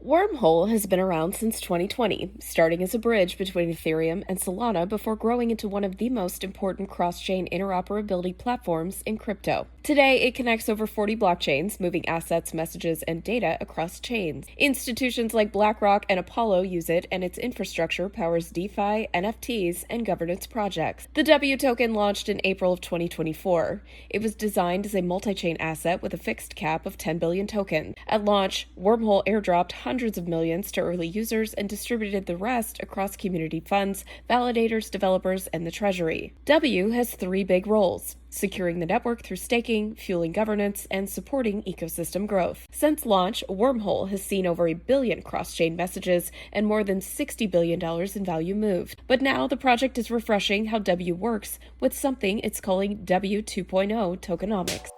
Wormhole has been around since 2020, starting as a bridge between Ethereum and Solana before growing into one of the most important cross-chain interoperability platforms in crypto. Today, it connects over 40 blockchains, moving assets, messages, and data across chains. Institutions like BlackRock and Apollo use it, and its infrastructure powers DeFi, NFTs, and governance projects. The W token launched in April of 2024. It was designed as a multi-chain asset with a fixed cap of 10 billion tokens. At launch, Wormhole airdropped hundreds of millions to early users and distributed the rest across community funds, validators, developers, and the treasury. W has three big roles: securing the network through staking, fueling governance, and supporting ecosystem growth. Since launch, Wormhole has seen over 1 billion cross-chain messages and more than $60 billion in value moved. But now the project is refreshing how W works with something it's calling W 2.0 tokenomics.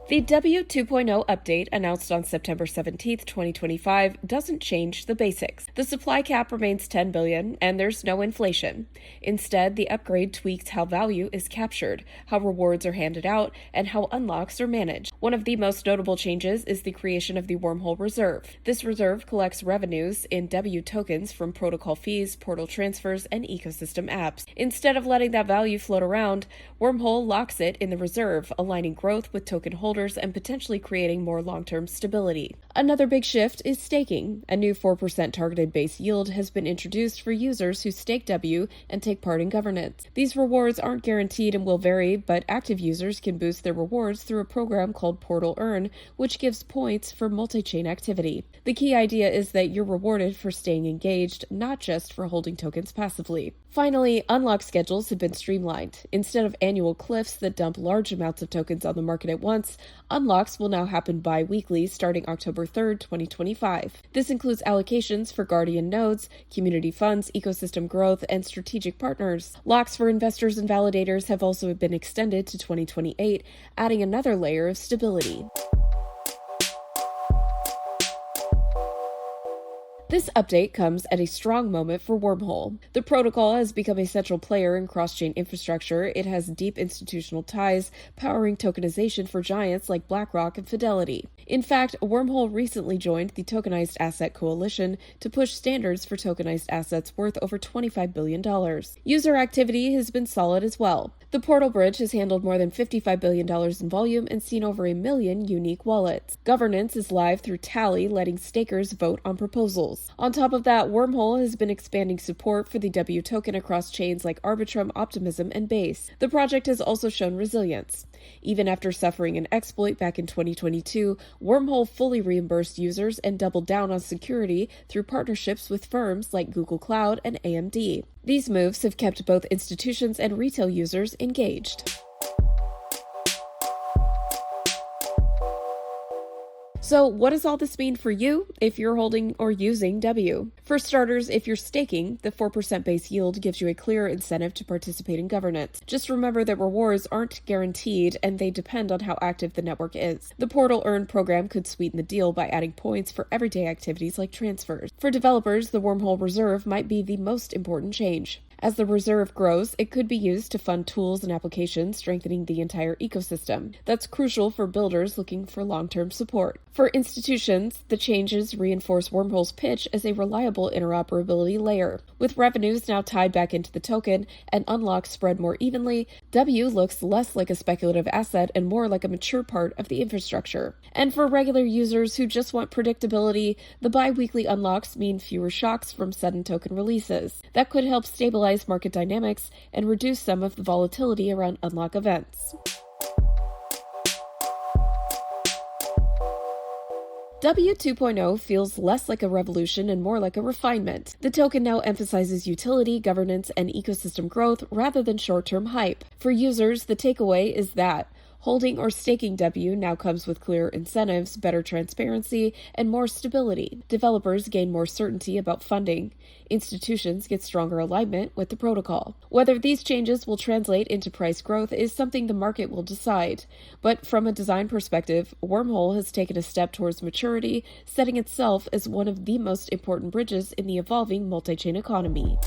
The W 2.0 update, announced on September 17, 2025, doesn't change the basics. The supply cap remains 10 billion, and there's no inflation. Instead, the upgrade tweaks how value is captured, how rewards are handed out, and how unlocks are managed. One of the most notable changes is the creation of the Wormhole Reserve. This reserve collects revenues in W tokens from protocol fees, portal transfers, and ecosystem apps. Instead of letting that value float around, Wormhole locks it in the reserve, aligning growth with token holders and potentially creating more long-term stability. Another big shift is staking. A new 4% targeted base yield has been introduced for users who stake W and take part in governance. These rewards aren't guaranteed and will vary, but active users can boost their rewards through a program called Portal Earn, which gives points for multi-chain activity. The key idea is that you're rewarded for staying engaged, not just for holding tokens passively. Finally, unlock schedules have been streamlined. Instead of annual cliffs that dump large amounts of tokens on the market at once, unlocks will now happen bi-weekly starting October 3rd, 2025. This includes allocations for Guardian nodes, community funds, ecosystem growth, and strategic partners. Locks for investors and validators have also been extended to 2028, adding another layer of stability. This update comes at a strong moment for Wormhole. The protocol has become a central player in cross-chain infrastructure. It has deep institutional ties, powering tokenization for giants like BlackRock and Fidelity. In fact, Wormhole recently joined the Tokenized Asset Coalition to push standards for tokenized assets worth over $25 billion. User activity has been solid as well. The Portal Bridge has handled more than $55 billion in volume and seen over 1 million unique wallets. Governance is live through Tally, letting stakers vote on proposals. On top of that, Wormhole has been expanding support for the W token across chains like Arbitrum, Optimism, and Base. The project has also shown resilience. Even after suffering an exploit back in 2022, Wormhole fully reimbursed users and doubled down on security through partnerships with firms like Google Cloud and AMD. These moves have kept both institutions and retail users engaged. So what does all this mean for you if you're holding or using W? For starters, if you're staking, the 4% base yield gives you a clear incentive to participate in governance. Just remember that rewards aren't guaranteed and they depend on how active the network is. The Portal Earn program could sweeten the deal by adding points for everyday activities like transfers. For developers, the Wormhole Reserve might be the most important change. As the reserve grows, it could be used to fund tools and applications, strengthening the entire ecosystem. That's crucial for builders looking for long-term support. For institutions, the changes reinforce Wormhole's pitch as a reliable interoperability layer. With revenues now tied back into the token and unlocks spread more evenly, W looks less like a speculative asset and more like a mature part of the infrastructure. And for regular users who just want predictability, the bi-weekly unlocks mean fewer shocks from sudden token releases. That could help stabilize market dynamics and reduce some of the volatility around unlock events. W 2.0 feels less like a revolution and more like a refinement. The token now emphasizes utility, governance, and ecosystem growth rather than short-term hype. For users, the takeaway is that holding or staking W now comes with clearer incentives, better transparency, and more stability. Developers gain more certainty about funding. Institutions get stronger alignment with the protocol. Whether these changes will translate into price growth is something the market will decide. But from a design perspective, Wormhole has taken a step towards maturity, setting itself as one of the most important bridges in the evolving multi-chain economy.